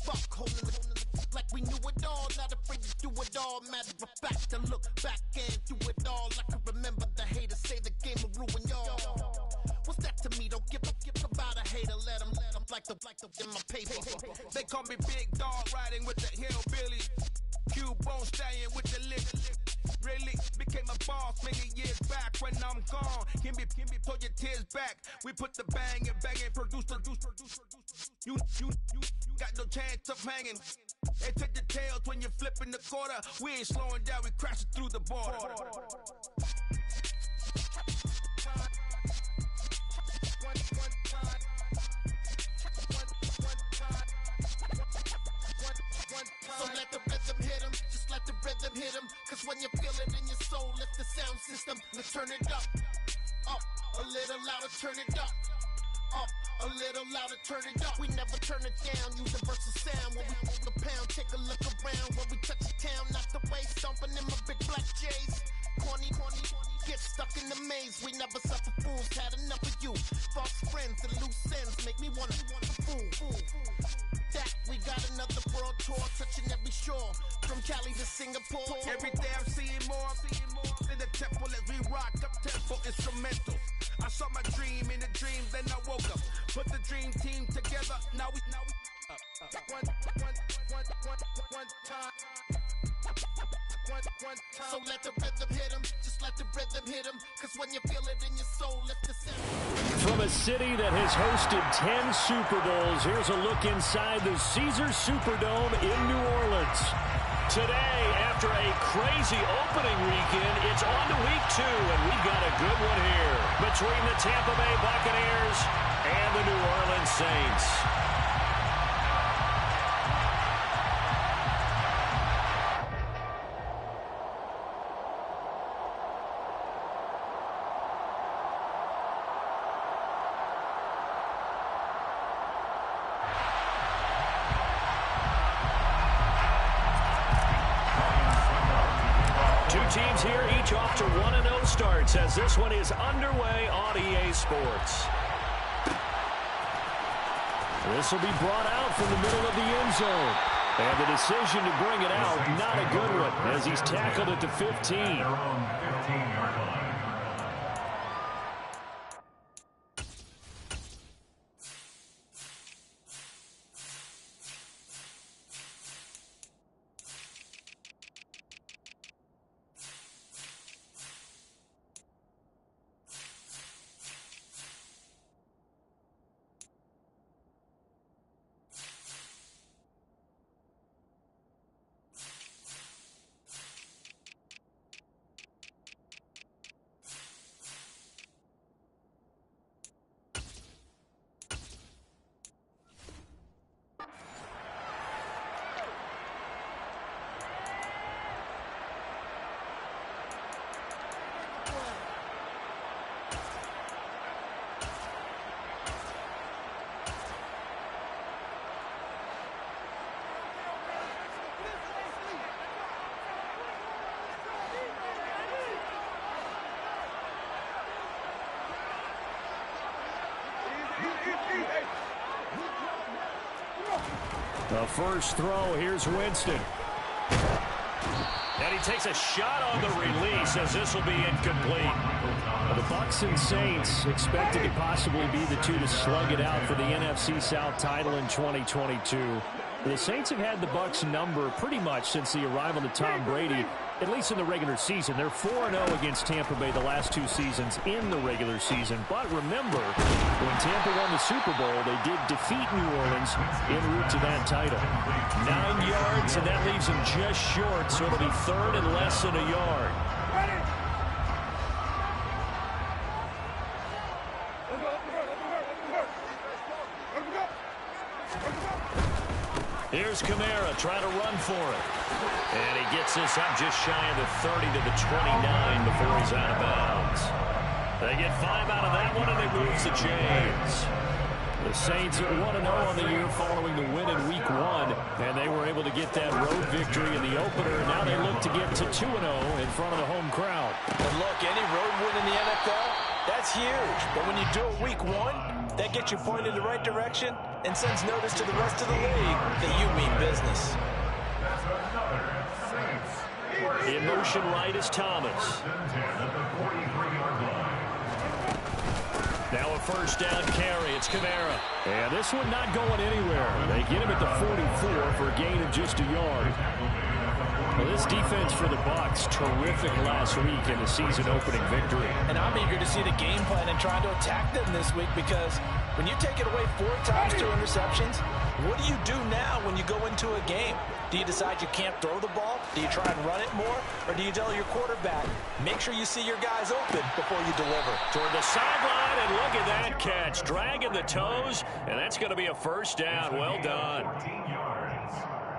buck, holding the like we knew it all, not afraid to do it all. Matter of fact, to look back and do it all. I can remember the haters say the game will ruin y'all. What's that to me? Don't give about a hater. Let them like the in my paper. They call me Big Dog, riding with the hillbilly. Cubone staying with the lick. Really became a boss many years back. When I'm gone, can be pull your tears back. We put the bang and produce. You got no chance of hanging. They take the tails when you're flipping the quarter. We ain't slowing down, we crashing through the border. So let the rhythm hit 'em, just let the rhythm hit 'em. Cause when you feel it in your soul, lift the sound system. Let's turn it up, a little louder, turn it up, a little louder, turn it up. We never turn it down, universal sound. When we move the pound, take a look around. When we touch the town, not the way, stomping in my big black J's. Corny, get stuck in the maze. We never suffer fools, had enough of you. False friends and loose ends make me wanna fool. That we got another world tour, touching every shore, from Cali to Singapore. Every day I'm seeing more in the temple as we rock up tempo instrumentals. I saw my dream in the dream, then I woke up. Put the dream team together. Now we one time. So let the rhythm hit 'em, just let the rhythm hit 'em. Cause when you feel it in your soul, lift the sound. From a city that has hosted 10 Super Bowls, here's a look inside the Caesars Superdome in New Orleans. Today, after a crazy opening weekend, it's on to week 2, and we've got a good one here between the Tampa Bay Buccaneers and the New Orleans Saints. Teams here, each off to 1-0 starts as this one is underway on EA Sports. This will be brought out from the middle of the end zone. And the decision to bring it out, not a good one, as he's tackled at the 15. The first throw, here's Winston. And he takes a shot on the release as this will be incomplete. The Bucs and Saints expected to possibly be the two to slug it out for the NFC South title in 2022. The Saints have had the Bucs number pretty much since the arrival of Tom Brady, at least in the regular season. They're 4-0 against Tampa Bay the last 2 seasons in the regular season. But remember, when Tampa won the Super Bowl, they did defeat New Orleans en route to that title. 9 yards, and that leaves them just short, so it'll be third and less than a yard. Here's Kamara trying to run for it. And he gets this up just shy of the 30 to the 29 before he's out of bounds. They get 5 out of that one, and they lose the chains. The Saints are 1-0 on the year following the win in Week 1, and they were able to get that road victory in the opener. Now they look to get to 2-0 in front of the home crowd. And look, any road win in the NFL, that's huge. But when you do it Week 1, that gets you pointed in the right direction. and sends notice to the rest of the league that you mean business. In motion right is Thomas. Now a first down carry. It's Kamara. And this one not going anywhere. They get him at the 44 for a gain of just a yard. Well, this defense for the Bucs, terrific last week in the season-opening victory. And I'm eager to see the game plan and trying to attack them this week, because when you take it away 4 times through interceptions, what do you do now when you go into a game? Do you decide you can't throw the ball? Do you try and run it more? Or do you tell your quarterback, make sure you see your guys open before you deliver? Toward the sideline, and look at that catch. Dragging the toes, and that's going to be a first down. Well done.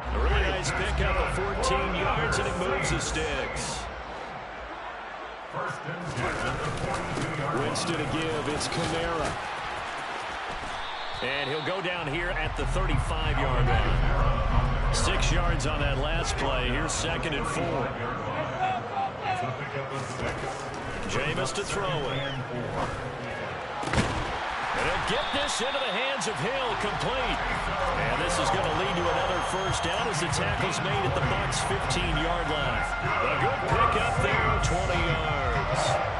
A really nice pickup of 14 yards, and it moves the sticks. Winston to give. It's Kamara. And he'll go down here at the 35-yard line. 6 yards on that last play. Here's 2nd and 4. Jameis to throw it. And he'll get this into the hands of Hill, complete. And this is going to lead to another first down as the tackle's made at the Bucs' 15-yard line. A good pickup there, 20 yards.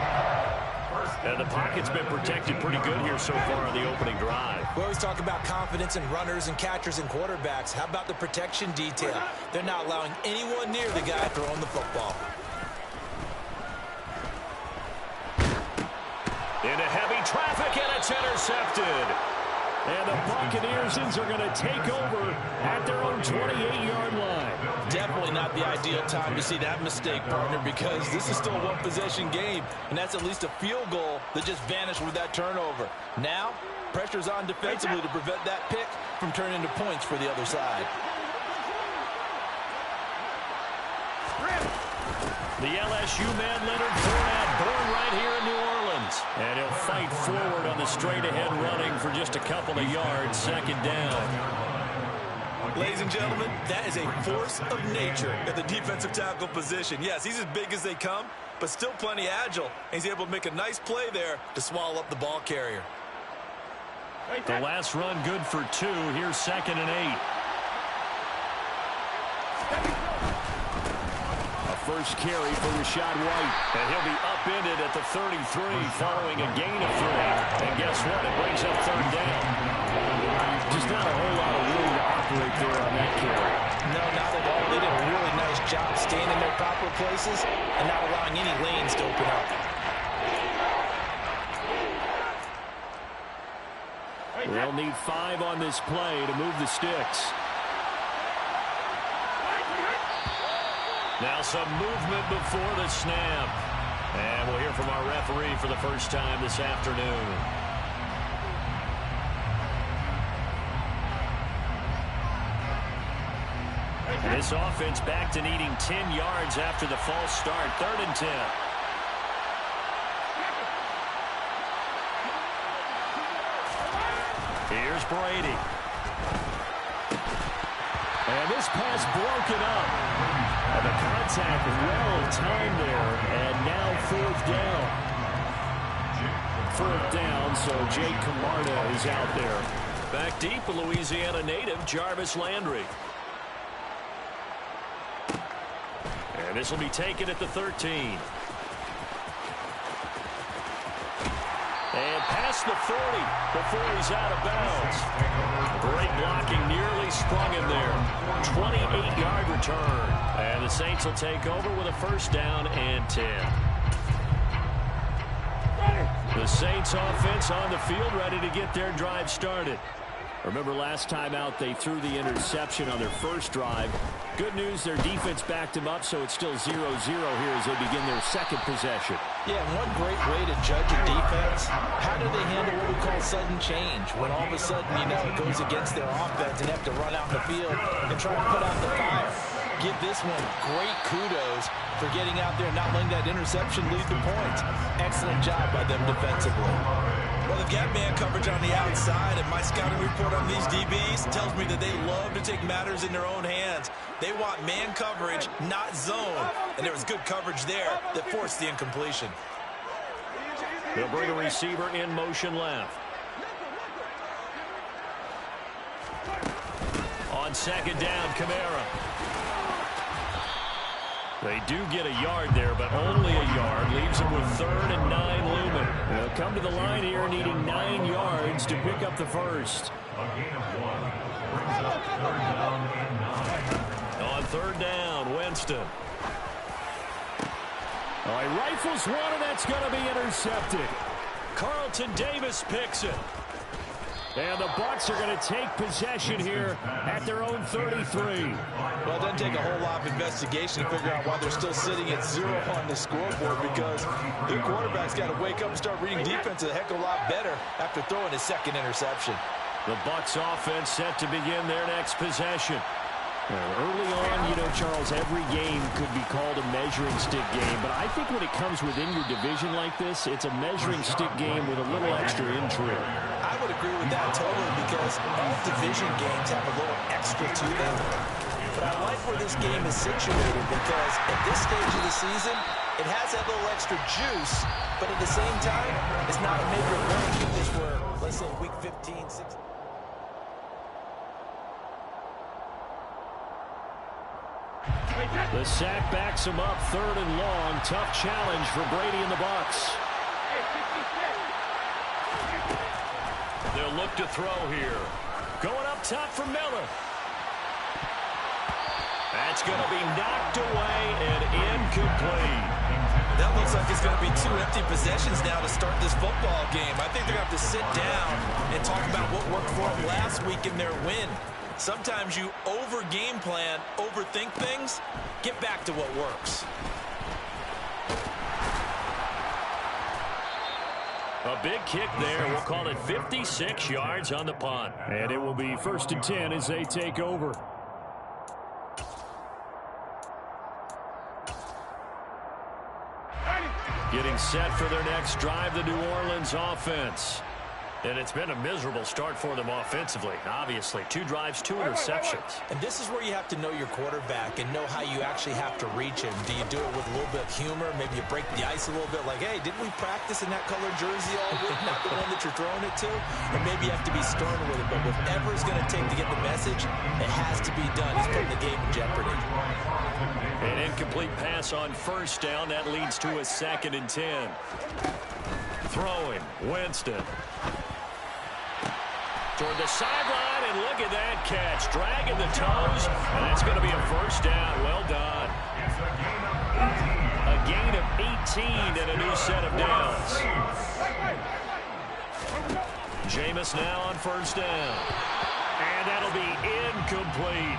And the pocket's been protected pretty good here so far on the opening drive. We always talk about confidence in runners and catchers and quarterbacks. How about the protection detail? They're not allowing anyone near the guy throwing the football. Into heavy traffic, and it's intercepted. And the Buccaneers are going to take over at their own 28-yard line. Definitely not the ideal time to see that mistake, partner, because this is still a one-possession game, and that's at least a field goal that just vanished with that turnover. Now, pressure's on defensively to prevent that pick from turning into points for the other side. The LSU man, Leonard Fournette, born right here in New Orleans. And he'll fight forward on the straight-ahead running for just a couple of yards. 2nd down. Ladies and gentlemen, that is a force of nature at the defensive tackle position. Yes, he's as big as they come, but still plenty agile. He's able to make a nice play there to swallow up the ball carrier. The last run good for 2. Here's 2nd and 8. First carry for Rashad White. And he'll be upended at the 33 following a gain of 3. And guess what? It brings up 3rd down. Just not a whole lot of room to operate there on that carry. No, not at all. They did a really nice job staying in their proper places and not allowing any lanes to open up. They'll need 5 on this play to move the sticks. Now some movement before the snap. And we'll hear from our referee for the first time this afternoon. And this offense back to needing 10 yards after the false start. 3rd and 10. Here's Brady. And this pass broken up. And the contact well timed there. And now 4th down. 4th down, so Jake Camarda is out there. Back deep, a Louisiana native, Jarvis Landry. And this will be taken at the 13. And past the 40 before he's out of bounds. Great blocking, nearly sprung him there. 28-yard return. And the Saints will take over with a first down and 10. The Saints offense on the field, ready to get their drive started. Remember last time out they threw the interception on their first drive. Good news, their defense backed them up, so it's still 0-0 here as they begin their second possession. Yeah, one great way to judge a defense, how do they handle what we call sudden change? When all of a sudden, you know, it goes against their offense and have to run out in the field and try to put out the fire. Give this one great kudos for getting out there and not letting that interception lead to points. Excellent job by them defensively. Well, they've got man coverage on the outside, and my scouting report on these DBs tells me that they love to take matters in their own hands. They want man coverage, not zone. And there was good coverage there that forced the incompletion. They'll bring a receiver in motion left. On second down, Kamara. They do get a yard there, but only a yard. Leaves them with 3rd and 9 looming. They'll come to the line here needing 9 yards to pick up the first. On 3rd down, Winston. Oh, he rifles one, and that's going to be intercepted. Carlton Davis picks it. And the Bucs are going to take possession here at their own 33. Well, it doesn't take a whole lot of investigation to figure out why they're still sitting at 0 on the scoreboard, because their quarterback's got to wake up and start reading defense a heck of a lot better after throwing his 2nd interception. The Bucs offense set to begin their next possession. Early on, Charles, every game could be called a measuring stick game, but I think when it comes within your division like this, it's a measuring stick game with a little extra intrigue. I would agree with that totally, because all division games have a little extra to them. But I like where this game is situated, because at this stage of the season, it has that little extra juice, but at the same time, it's not a make or break if this were, let's say, week 15, 16. The sack backs him up, 3rd and long. Tough challenge for Brady and the Bucs. They'll look to throw here. Going up top for Miller. That's going to be knocked away and incomplete. That looks like it's going to be 2 empty possessions now to start this football game. I think they're going to have to sit down and talk about what worked for them last week in their win. Sometimes you over-game plan, overthink things. Get back to what works. A big kick there. We'll call it 56 yards on the punt. And it will be 1st and 10 as they take over. Getting set for their next drive, the New Orleans offense. And it's been a miserable start for them offensively, obviously. 2 drives, 2 interceptions. And this is where you have to know your quarterback and know how you actually have to reach him. Do you do it with a little bit of humor? Maybe you break the ice a little bit, like, hey, didn't we practice in that color jersey all week, not the one that you're throwing it to? Or maybe you have to be stern with it. But whatever it's going to take to get the message, it has to be done. He's putting the game in jeopardy. An incomplete pass on 1st down. That leads to a 2nd and 10. Throwing, Winston. Toward the sideline, and look at that catch. Dragging the toes, and that's going to be a 1st down. Well done. A gain of 18 and a new set of downs. Jameis now on 1st down. And that'll be incomplete.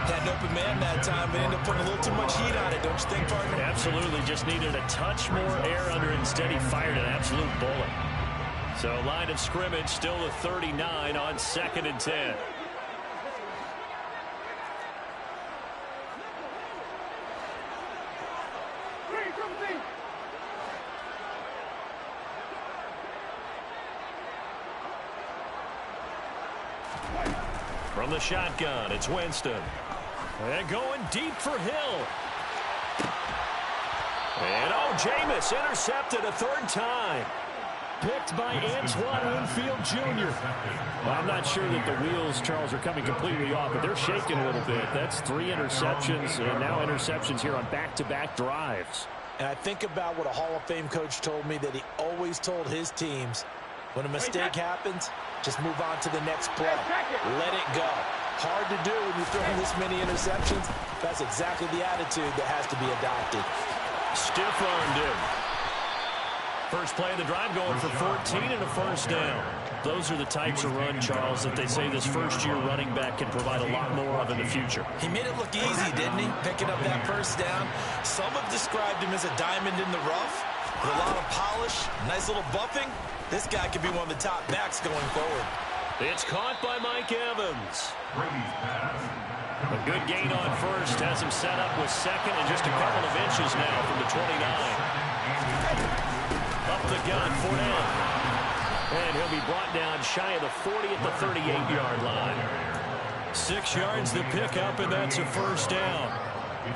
Had an open man that time, but ended up putting a little too much heat on it, don't you think, partner? Absolutely. Just needed a touch more air under it. Instead, he fired an absolute bullet. So line of scrimmage still the 39 on 2nd and 10. From the shotgun, it's Winston. And going deep for Hill. And Jameis intercepted a 3rd time. Picked by Antoine Winfield Jr. Well, I'm not sure that the wheels, Charles, are coming completely off, but they're shaking a little bit. That's 3 interceptions, and now interceptions here on back-to-back drives. And I think about what a Hall of Fame coach told me, that he always told his teams, when a mistake happens, just move on to the next play. Let it go. Hard to do when you throw this many interceptions. That's exactly the attitude that has to be adopted. Stiff-armed him. First play of the drive going for 14 and a 1st down. Those are the types of run, Charles, that they say this first-year running back can provide a lot more of in the future. He made it look easy, didn't he? Picking up that 1st down. Some have described him as a diamond in the rough, with a lot of polish, nice little buffing. This guy could be one of the top backs going forward. It's caught by Mike Evans. A good gain on 1st has him set up with 2nd and just a couple of inches now from the 29. Up the gun, Fournette. And he'll be brought down shy of the 40 at the 38-yard line. 6 yards to pick up, and that's a 1st down.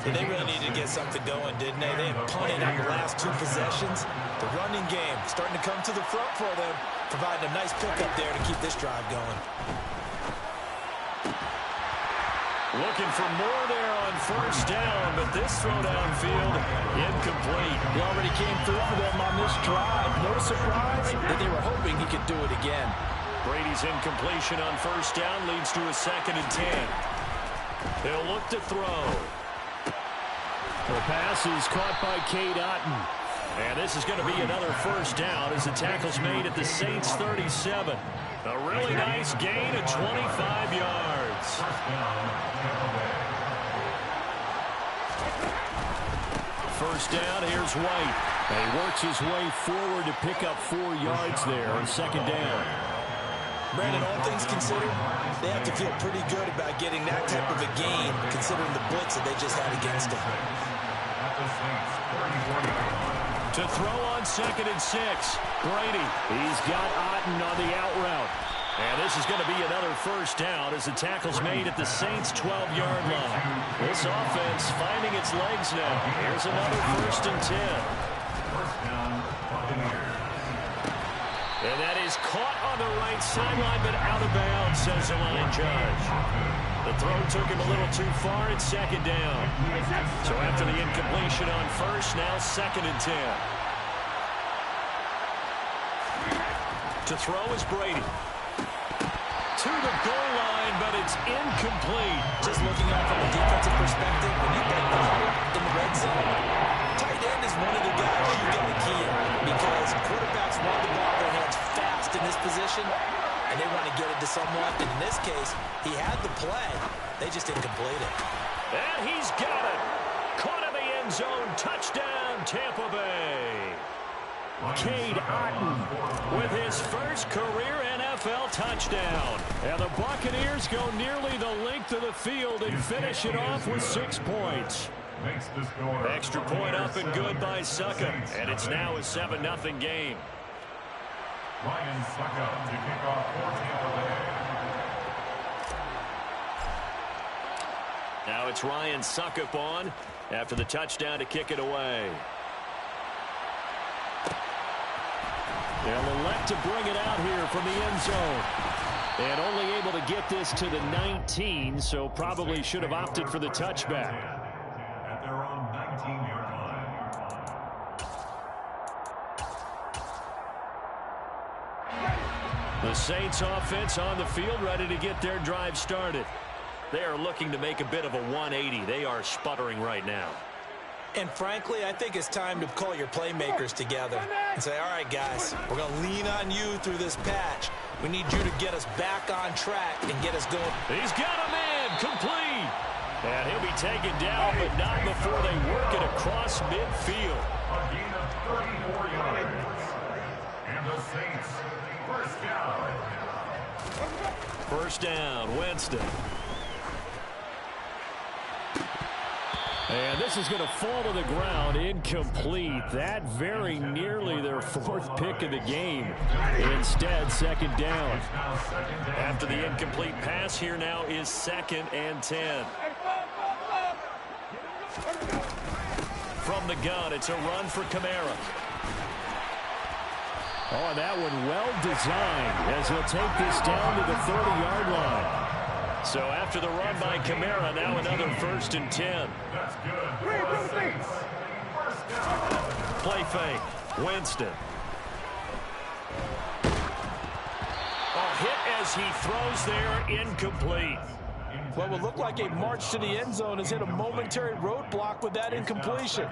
And they really needed to get something going, didn't they? They had punted on the last 2 possessions. The running game starting to come to the front for them, providing a nice pickup there to keep this drive going. Looking for more there on first down, but this throw downfield, incomplete. He already came through for them on this drive. No surprise that they were hoping he could do it again. Brady's incompletion on first down leads to a 2nd and 10. They'll look to throw. The pass is caught by Cade Otton. And this is going to be another first down as the tackle's made at the Saints 37. A really nice gain of 25 yards. First down, here's White. And he works his way forward to pick up 4 yards there on 2nd down. Brandon, all things considered, they have to feel pretty good about getting that type of a gain, considering the blitz that they just had against them. To throw on 2nd and 6. Brady, he's got Otton on the out route. And this is going to be another first down as the tackle's made at the Saints' 12-yard line. This offense finding its legs now. Here's another 1st and 10. And that is caught on the right sideline, but out of bounds, says the line judge. The throw took him a little too far. It's 2nd down. So after the incompletion on first, now 2nd and 10. To throw is Brady. To the goal line, but it's incomplete. Just looking at it from a defensive perspective, when you get the ball in the red zone, tight end is one of the guys you got to key in because quarterbacks want the ball in their hands fast in this position, and they want to get it to someone. And in this case, he had the play. They just didn't complete it. And he's got it. Caught in the end zone. Touchdown, Tampa Bay. Cade Otton with his first career NFL touchdown. And the Buccaneers go nearly the length of the field and finish it off with 6 points. Extra point up and good by Succa. And it's now a 7-0 game. Ryan Succa to kick off for Tampa Bay. Now it's Ryan Suckup on after the touchdown to kick it away. They'll elect to bring it out here from the end zone. And only able to get this to the 19, so probably should have opted for the touchback. At their own 19-yard line. The Saints offense on the field ready to get their drive started. They are looking to make a bit of a 180. They are sputtering right now. And frankly, I think it's time to call your playmakers together and say, all right, guys, we're going to lean on you through this patch. We need you to get us back on track and get us going. He's got a man complete. And he'll be taken down, but not before they work it across midfield. A gain of 34 yards. And the Saints, first down. First down, Winston. And this is going to fall to the ground, incomplete. That very nearly their 4th pick of the game. Instead, 2nd down. After the incomplete pass, here now is 2nd and 10. From the gun, it's a run for Kamara. Oh, and that one well designed as he'll take this down to the 30-yard line. So after the run by Kamara, now another 1st and 10. That's good. Play fake. Winston. A hit as he throws there, incomplete. What will look like a march to the end zone has hit a momentary roadblock with that incompletion.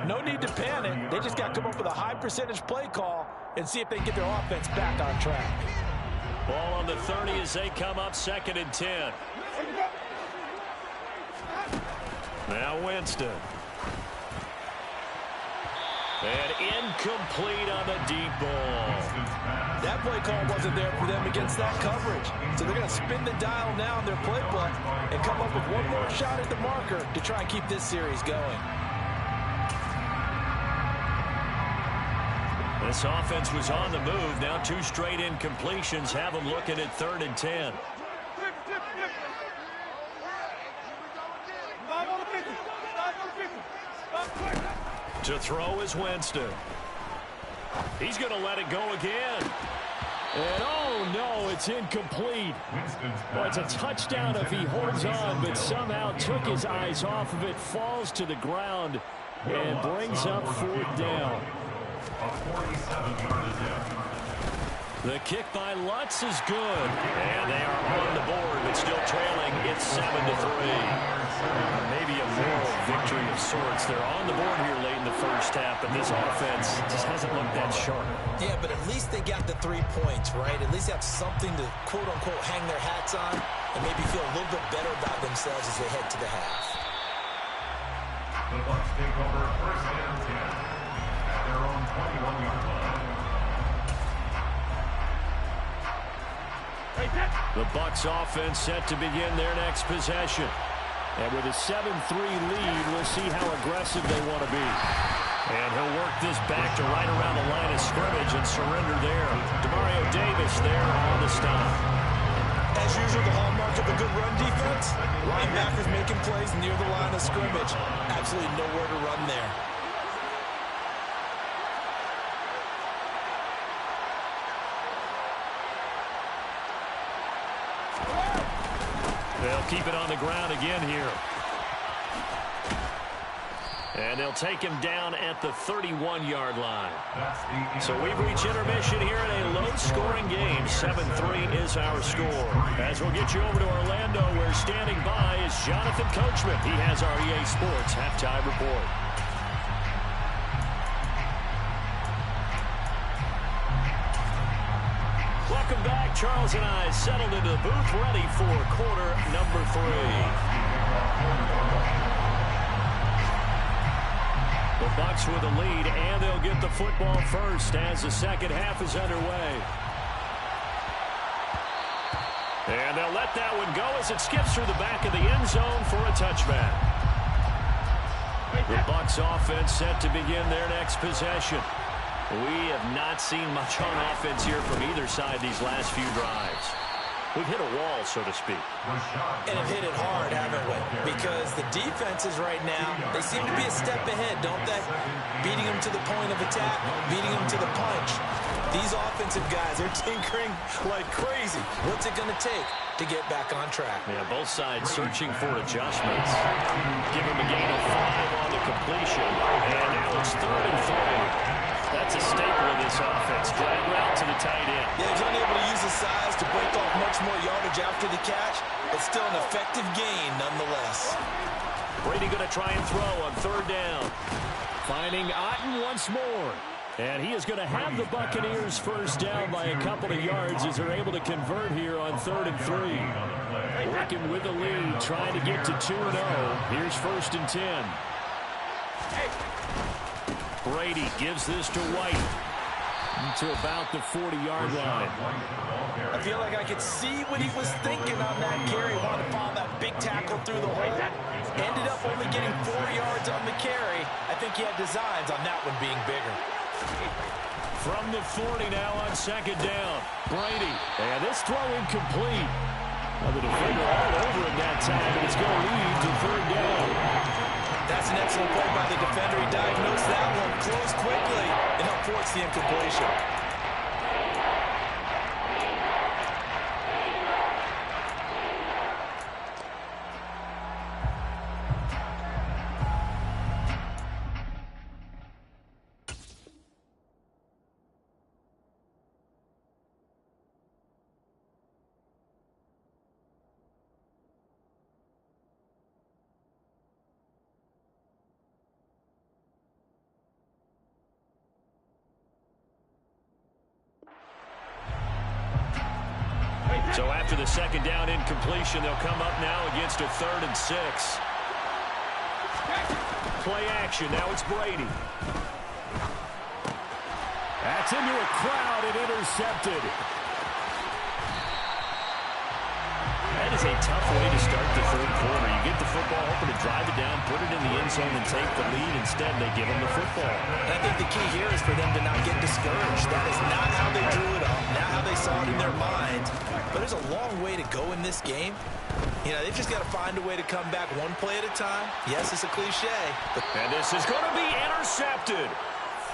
No need to panic. They just got to come up with a high percentage play call and see if they can get their offense back on track. Ball on the 30 as they come up 2nd and 10. Now Winston. And incomplete on the deep ball. That play call wasn't there for them against that coverage. So they're going to spin the dial now in their playbook and come up with one more shot at the marker to try and keep this series going. This offense was on the move. Now 2 straight incompletions have them looking at 3rd and 10. To throw is Winston. He's going to let it go again. And oh no, it's incomplete. Well, it's a touchdown if he holds on, but somehow took his eyes off of it, falls to the ground, and brings up 4th down. A 47-yard attempt. The kick by Lutz is good. And they are on the board, but still trailing. It's 7-3. Maybe a moral victory of sorts. They're on the board here late in the first half, but this offense just hasn't looked that sharp. Yeah, but at least they got the 3 points, right? At least they have something to, quote-unquote, hang their hats on and maybe feel a little bit better about themselves as they head to the half. The Bucs take over 1st and 10 at their own 21-yard line. The Bucs offense set to begin their next possession. And with a 7-3 lead, we'll see how aggressive they want to be. And he'll work this back to right around the line of scrimmage and surrender there. Demario Davis there on the stop. As usual, the hallmark of a good run defense, linebackers making plays near the line of scrimmage. Absolutely nowhere to run there. They'll keep it on the ground again here. And they'll take him down at the 31-yard line. So we've reached intermission here in a low-scoring game. 7-3 is our score. As we'll get you over to Orlando, where standing by is Jonathan Coachman. He has our EA Sports halftime report. Welcome back. Charles and I settled into the booth, ready for quarter number 3. The Bucs with a lead, and they'll get the football first as the second half is underway. And they'll let that one go as it skips through the back of the end zone for a touchback. The Bucs offense set to begin their next possession. We have not seen much on offense here from either side these last few drives. We've hit a wall, so to speak. And have hit it hard, haven't we? Because the defenses right now, they seem to be a step ahead, don't they? Beating them to the point of attack, beating them to the punch. These offensive guys are tinkering like crazy. What's it going to take to get back on track? Yeah, both sides searching for adjustments. Give him a gain of 5 on the completion. And now it's 3rd and 3. That's a staple of this offense. Drag route to the tight end. Yeah, he's unable to use his size to break off much more yardage after the catch, but still an effective gain nonetheless. Brady going to try and throw on 3rd down. Finding Otten once more. And he is going to have the Buccaneers first down by a couple of yards as they're able to convert here on 3rd and 3. Working with the lead, trying to get to 2-0. Here's 1st and 10. Brady gives this to White to about the 40-yard line. I feel like I could see what he was thinking on that carry. Wanted to follow that big tackle through the hole. Ended up only getting 4 yards on the carry. I think he had designs on that one being bigger. From the 40 now on 2nd down. Brady. And this throw incomplete. The defender all over him that time, and it's going to lead to 3rd down. That's an excellent play by the defender. He diagnosed that one, closed quickly, and up forced the incompletion. So after the 2nd down incompletion, they'll come up now against a 3rd and 6. Play action. Now it's Brady. That's into a crowd and intercepted. That is a tough way to start the 3rd quarter. You get the football, hoping to drive it down, put it in the end zone, and take the lead. Instead, they give them the football. And I think the key here is for them to not get discouraged. That is not how they drew it up, not how they saw it in their mind. But there's a long way to go in this game. You know, they've just got to find a way to come back one play at a time. Yes, it's a cliche. And this is going to be intercepted.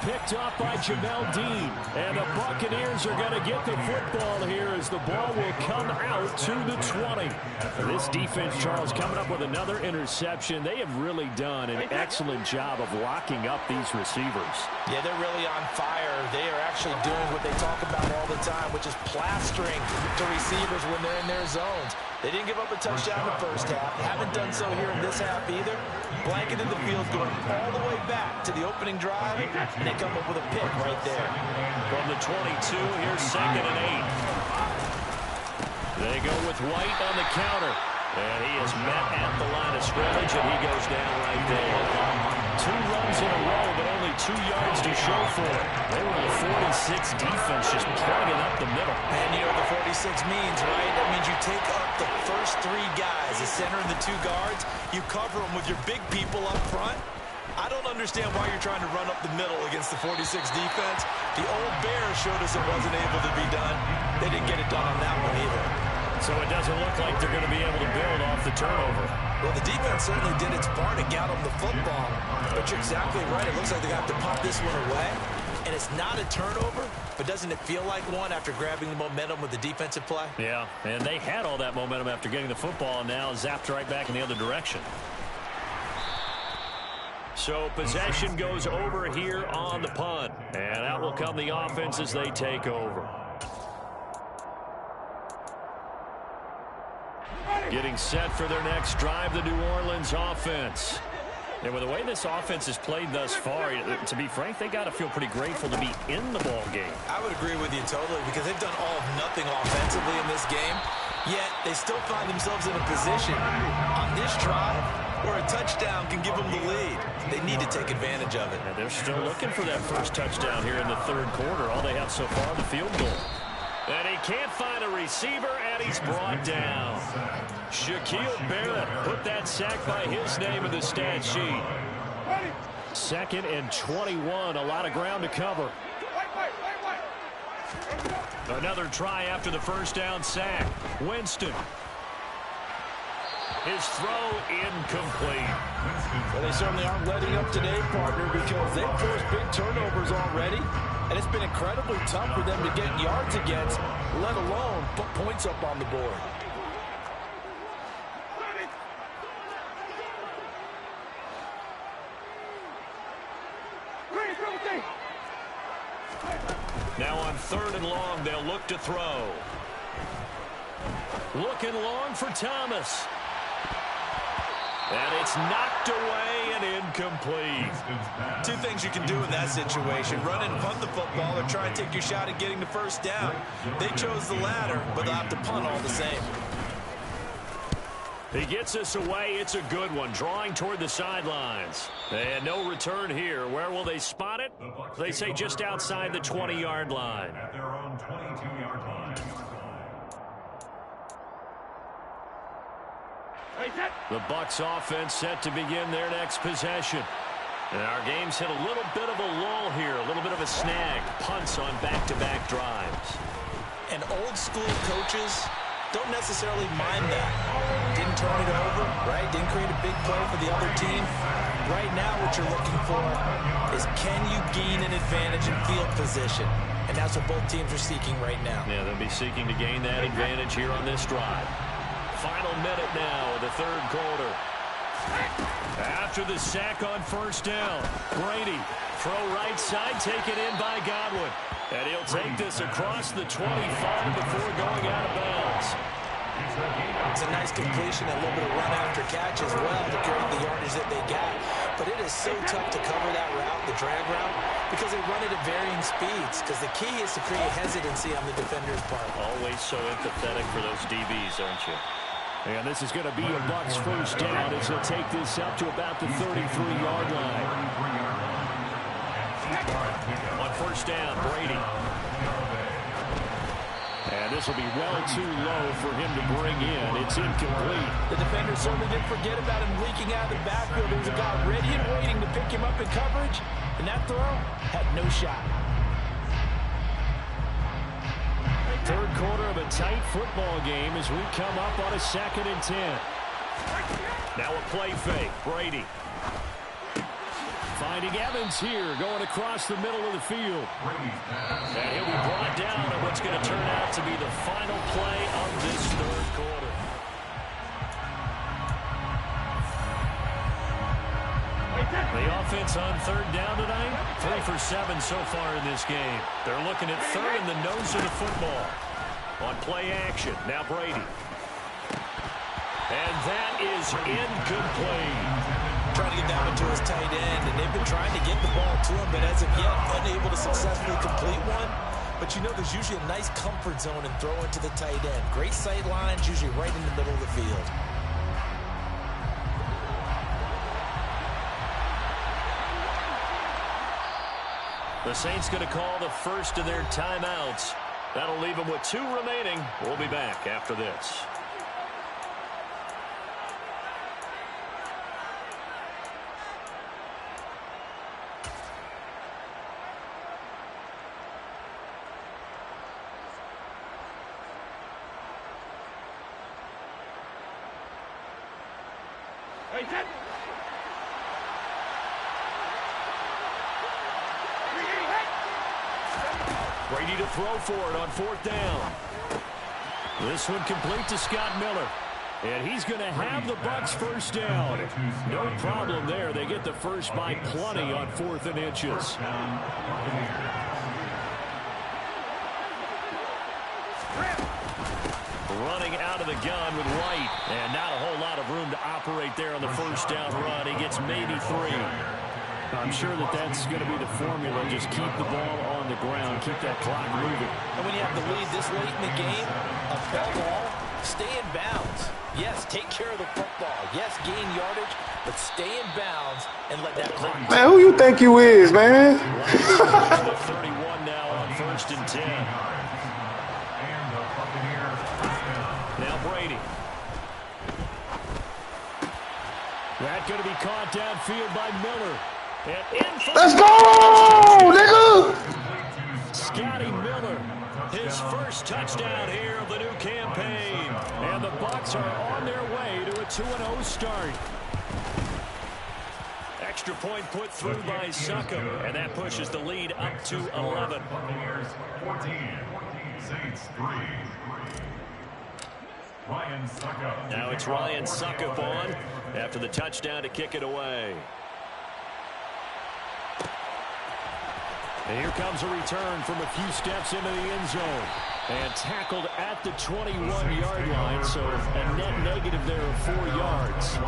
picked off by Jamel Dean. And the Buccaneers are going to get the football here as the ball will come out to the 20. This defense, Charles, coming up with another interception. They have really done an excellent job of locking up these receivers. Yeah, they're really on fire. They are actually doing what they talk about all the time, which is plastering to receivers when they're in their zones. They didn't give up a touchdown in the first half. They haven't done so here in this half either. Blanketed the field going all the way back to the opening drive, and they come up with a pick right there. From the 22, here's 2nd and 8. They go with White on the counter. And he is met at the line of scrimmage, and he goes down right there. 2 runs in a row, but only 2 yards to show for it. They were the 46 defense just plugging up the middle. And you know what the 46 means, right? That means you take up the first 3 guys, the center and the 2 guards. You cover them with your big people up front. I don't understand why you're trying to run up the middle against the 46 defense. The old Bears showed us it wasn't able to be done. They didn't get it done on that one either. So it doesn't look like they're going to be able to build off the turnover. Well, the defense certainly did its part to get them the football. But you're exactly right. It looks like they have to punt this one away. And it's not a turnover, but doesn't it feel like one after grabbing the momentum with the defensive play? Yeah, and they had all that momentum after getting the football, and now zapped right back in the other direction. So possession goes over here on the punt. And out will come the offense as they take over. Getting set for their next drive, the New Orleans offense. And with the way this offense has played thus far, to be frank, they got to feel pretty grateful to be in the ball game. I would agree with you totally because they've done all of nothing offensively in this game, yet they still find themselves in a position on this drive where a touchdown can give them the lead. They need to take advantage of it. And they're still looking for that first touchdown here in the 3rd quarter. All they have so far, the field goal. And he can't find a receiver, and he's brought down. Shaquille Barrett put that sack by his name in the stat sheet. 2nd and 21, a lot of ground to cover. Another try after the first down sack. Winston. His throw incomplete. Well, they certainly aren't letting up today, partner, because they've forced big turnovers already. And it's been incredibly tough for them to get yards against, let alone put points up on the board. Now on 3rd and long, they'll look to throw. Looking long for Thomas. And it's knocked away and incomplete. 2 things you can do in that situation. Run and punt the football or try and take your shot at getting the first down. They chose the latter, but they'll have to punt all the same. He gets us away. It's a good one. Drawing toward the sidelines. And no return here. Where will they spot it? They say just outside the 20-yard line. At their own 22-yard line. The Bucs offense set to begin their next possession. And our game's hit a little bit of a lull here, a little bit of a snag. Punts on back-to-back drives. And old-school coaches don't necessarily mind that. Didn't turn it over, right? Didn't create a big play for the other team. Right now what you're looking for is can you gain an advantage in field position? And that's what both teams are seeking right now. Yeah, they'll be seeking to gain that advantage here on this drive. Final minute now of the 3rd quarter. After the sack on first down, Brady, throw right side, taken in by Godwin. And he'll take this across the 25 before going out of bounds. It's a nice completion, a little bit of run after catch as well to create the yardage that they got. But it is so tough to cover that route, the drag route, because they run it at varying speeds. Because the key is to create hesitancy on the defender's part. Always so empathetic for those DBs, aren't you? And this is going to be a Bucs first down as he'll take this up to about the 33-yard line. On first down, Brady. And this will be well too low for him to bring in. It's incomplete. The defender certainly didn't forget about him leaking out of the backfield. There was a guy ready and waiting to pick him up in coverage, and that throw had no shot. 3rd quarter of a tight football game as we come up on a 2nd and 10. Now a play fake. Brady Finding Evans here, going across the middle of the field. And he'll be brought down on what's going to turn out to be the final play of this third quarter. The offense on third down tonight, 3 for 7 so far in this game. They're looking at third in the nose of the football. On play action, now Brady. And that is incomplete. Trying to get down into his tight end, and they've been trying to get the ball to him, but as of yet, unable to successfully complete one. But you know there's usually a nice comfort zone and throw into the tight end. Great sight lines, usually right in the middle of the field. The Saints going to call the first of their timeouts. That'll leave them with 2 remaining. We'll be back after this. Brady to throw for it on 4th down. This one complete to Scott Miller. And he's going to have the Bucs first down. No problem there. They get the first by plenty on 4th and inches. Running out of the gun with White. And not a whole lot of room to operate there on the first down run. He gets maybe 3. I'm sure that's going to be the formula. Just keep the ball on the ground. Keep that clock moving. And when you have the lead this late in the game, above all, stay in bounds. Yes, take care of the football. Yes, gain yardage, but stay in bounds and let that clock. Man, who you think you is, man? 31 now on 1st and 10. Now Brady. That's going to be caught downfield by Miller. Let's go, nigga! Scotty Miller, his first touchdown here of the new campaign. And the Bucs are on their way to a 2-0 start. Extra point put through by Succop, and that pushes the lead up to 11. Now it's Ryan Succop on after the touchdown to kick it away. And here comes a return from a few steps into the end zone. And tackled at the 21-yard line, so a net negative there of 4 yards.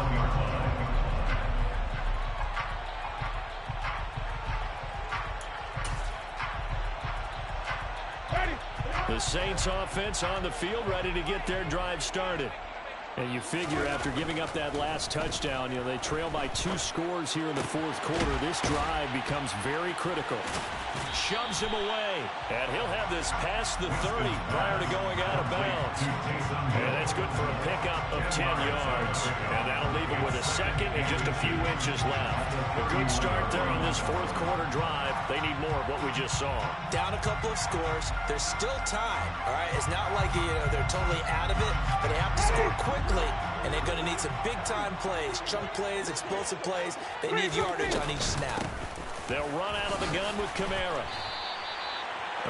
The Saints offense on the field, ready to get their drive started. And you figure after giving up that last touchdown, they trail by 2 scores here in the 4th quarter. This drive becomes very critical. Shoves him away, and he'll have this past the 30 prior to going out of bounds. And that's good for a pickup of 10 yards. And that'll leave him with a second and just a few inches left. A good start there on this 4th quarter drive. They need more of what we just saw. Down a couple of scores. There's still time, all right? It's not like they're totally out of it, but they have to score quickly, and they're going to need some big-time plays, chunk plays, explosive plays. They need yardage on each snap. They'll run out of the gun with Kamara.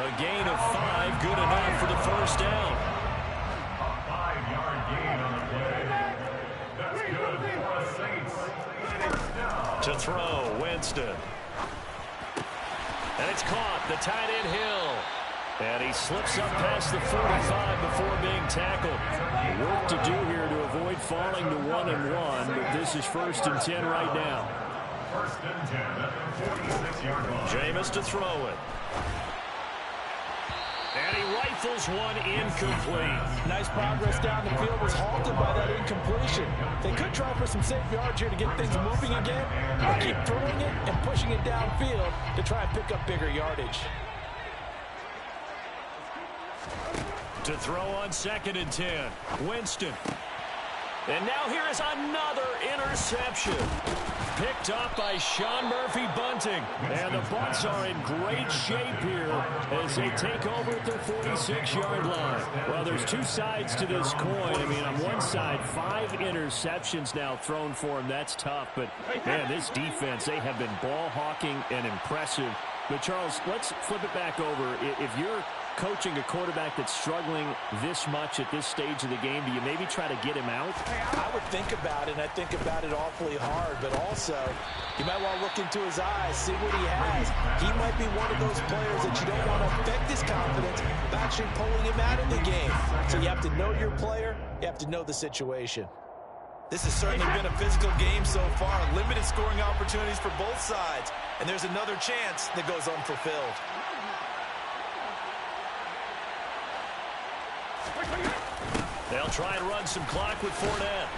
A gain of 5, good enough for the first down. A 5-yard gain on the play. That's good for the Saints. First down. To throw, Winston. And it's caught, the tight end Hill. And he slips up past the 45 before being tackled. Work to do here to avoid falling to 1-1, but this is 1st and 10 right now. 1st and 10 at the 46-yard line. Jameis to throw it. And he rifles one incomplete. Nice progress down the field, was halted by that incompletion. They could try for some safe yards here to get things moving again, or keep throwing it and pushing it downfield to try and pick up bigger yardage. To throw on 2nd and 10. Winston. And now here is another interception. picked up by Sean Murphy-Bunting. And the Bucs are in great shape here as they take over at their 46-yard line. Well, there's two sides to this coin. I mean, on one side, 5 interceptions now thrown for him. That's tough. But, man, this defense, they have been ball hawking and impressive. But, Charles, let's flip it back over. If you're coaching a quarterback that's struggling this much at this stage of the game, do you maybe try to get him out? I would think about it, and I think about it awfully hard, but also you might want to look into his eyes, see what he has. He might be one of those players that you don't want to affect his confidence by actually pulling him out of the game. So you have to know your player, you have to know the situation. This has certainly been a physical game so far. Limited scoring opportunities for both sides, and there's another chance that goes unfulfilled. They'll try and run some clock with Fournette.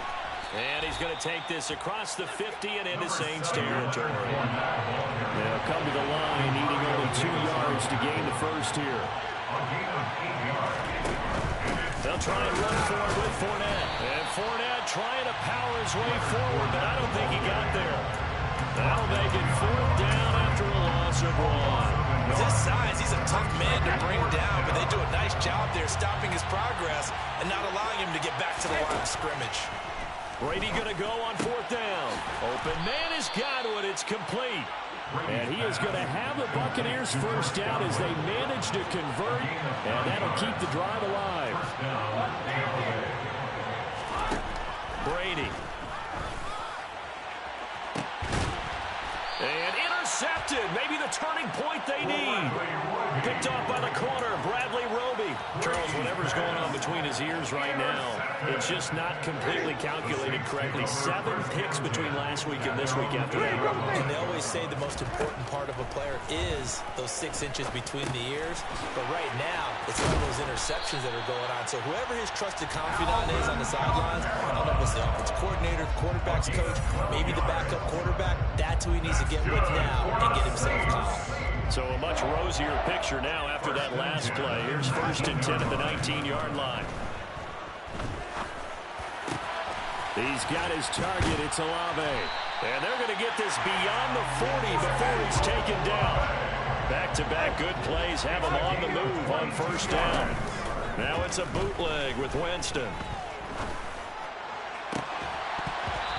And he's going to take this across the 50 and into Saints territory. They'll come to the line, needing only 2 yards to gain the first here. They'll try and run for it with Fournette. And Fournette trying to power his way forward, but I don't think he got there. That'll make it 4th down after a loss of 1. With his size, he's a tough man to bring down, but they do a nice job there stopping his progress and not allowing him to get back to the line of scrimmage. Brady going to go on 4th down. Open man has got it. It's complete. And he is going to have the Buccaneers first down as they manage to convert, and that'll keep the drive alive. Brady. And intercepted. Maybe the turning point they need. Picked off by the corner, Bradley Roby. Charles, whatever's going on between his ears right now, it's just not completely calculated correctly. 7 picks between last week and this week after that. And they always say the most important part of a player is those 6 inches between the ears. But right now, it's all those interceptions that are going on. So whoever his trusted confidant is on the sidelines, I don't know if it's the offensive coordinator, the quarterback's coach, maybe the backup quarterback, that's who he needs to get with now and get himself calm. So a much rosier picture now after that last play. Here's 1st and 10 at the 19-yard line. He's got his target. It's Olave. And they're going to get this beyond the 40 before it's taken down. Back-to-back good plays have him on the move on 1st down. Now it's a bootleg with Winston.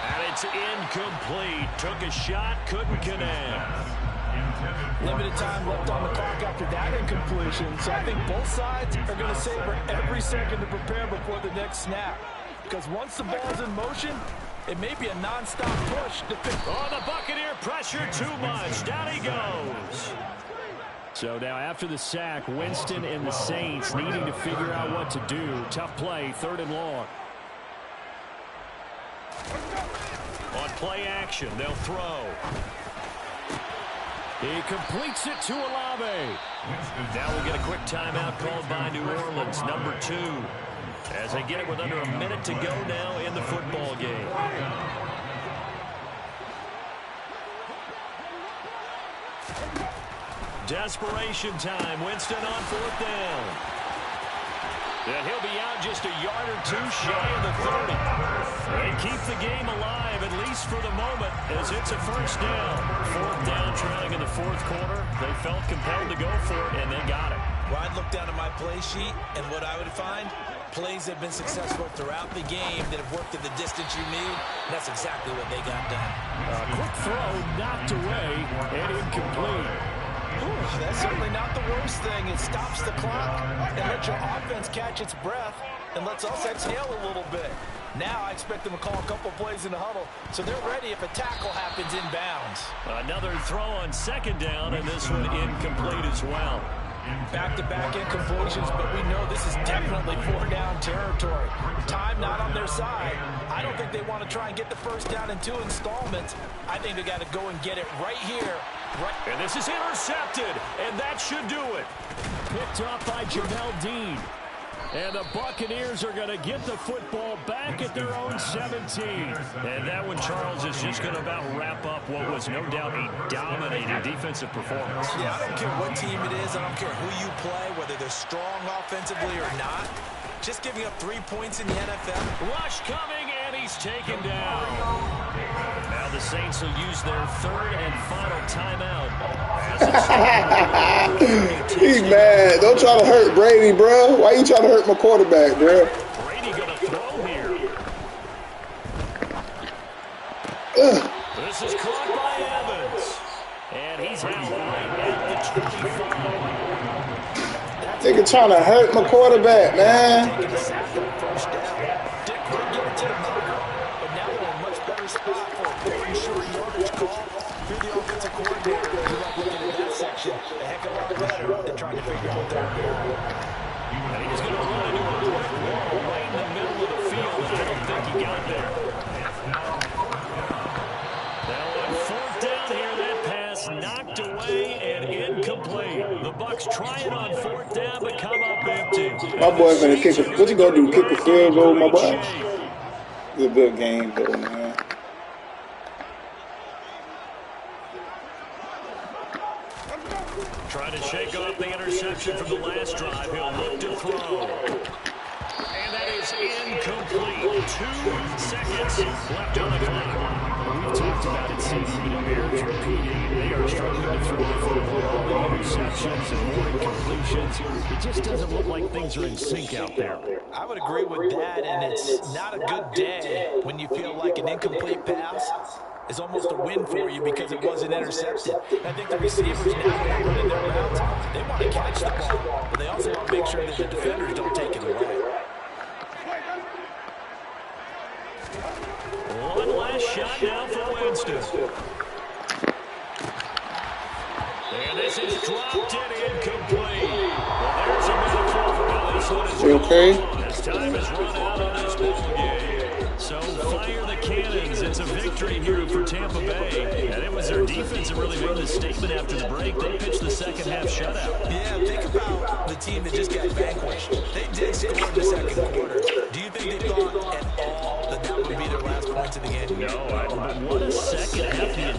And it's incomplete. Took a shot, couldn't connect. Limited time left on the clock after that incompletion, so I think both sides are going to savor every second to prepare before the next snap. Because once the ball's in motion, it may be a non-stop push. Oh, the Buccaneer pressure too much. Down he goes. So now after the sack, Winston and the Saints needing to figure out what to do. Tough play, 3rd and long. On play action, they'll throw. He completes it to Olave. Now we'll get a quick timeout called by New Orleans, number 2. As they get it with under a minute to go now in the football game. Desperation time. Winston on 4th down. And he'll be out just a yard or 2 shy of the 30. They keep the game alive, at least for the moment, as it's a 1st down. 4th down trying in the 4th quarter. They felt compelled to go for it, and they got it. Well, I'd look down at my play sheet, and what I would find, plays that have been successful throughout the game that have worked at the distance you need, and that's exactly what they got done. Quick throw, knocked away, and incomplete. Ooh, that's certainly not the worst thing. It stops the clock and lets your offense catch its breath and lets us exhale a little bit. Now I expect them to call a couple plays in the huddle, so they're ready if a tackle happens inbounds. Another throw on 2nd down, and this one incomplete as well. Back-to-back incompletions, but we know this is definitely 4-down territory. Time not on their side. I don't think they want to try and get the 1st down in 2 installments. I think they got to go and get it right here. And this is intercepted, and that should do it. Picked up by Jamel Dean. And the Buccaneers are going to get the football back at their own 17. And that one, Charles, is just going to about wrap up what was no doubt a dominating defensive performance. Yeah, I don't care what team it is. I don't care who you play, whether they're strong offensively or not. Just giving up 3 points in the NFL. Rush coming, and And he's taken down. Now the Saints will use their third and final timeout. He's mad. Don't try to hurt Brady, bro. Why you trying to hurt my quarterback, bro? Brady going to throw here. This is caught by Evans. And he's out right at the 25. Nigga trying to hurt my quarterback, man. Trying to figure out what they're doing. And he's going to run into a brick wall right in the middle of the field. I don't think he got there. Now on fourth down here, that pass knocked away and incomplete. The Bucs trying on fourth down, but come up empty. My boy's gonna kick a, what you gonna do, kick a field goal, my boy? It's a good game, though, man. Trying to shake off the interception from the last drive. He'll look to throw. And that is incomplete. 2 seconds left on the clock. We've talked about it, seeing bears repeating. They are struggling to throw the football. All the interceptions and more incompletions. It just doesn't look like things are in sync out there. I would agree with that, and it's not a good day when you feel like an incomplete pass is almost a win for you because it wasn't intercepted. I think the receivers now, when they're running their routes, they want to catch the ball, but they also want to make sure that the defenders don't take it away. One last shot now for Winston. And this is dropped and incomplete. Well, there's a metaphor for how this one is You okay? As time is run out on this ball game. So fire the cannons. It's a victory here for Tampa Bay. And it was their defense that really made the statement after the break. They pitched the second half shutout. Yeah, think about the team that just got vanquished. They did score in the second quarter. Do you think they thought at all that that would be their last points of the game? No, but what a second half.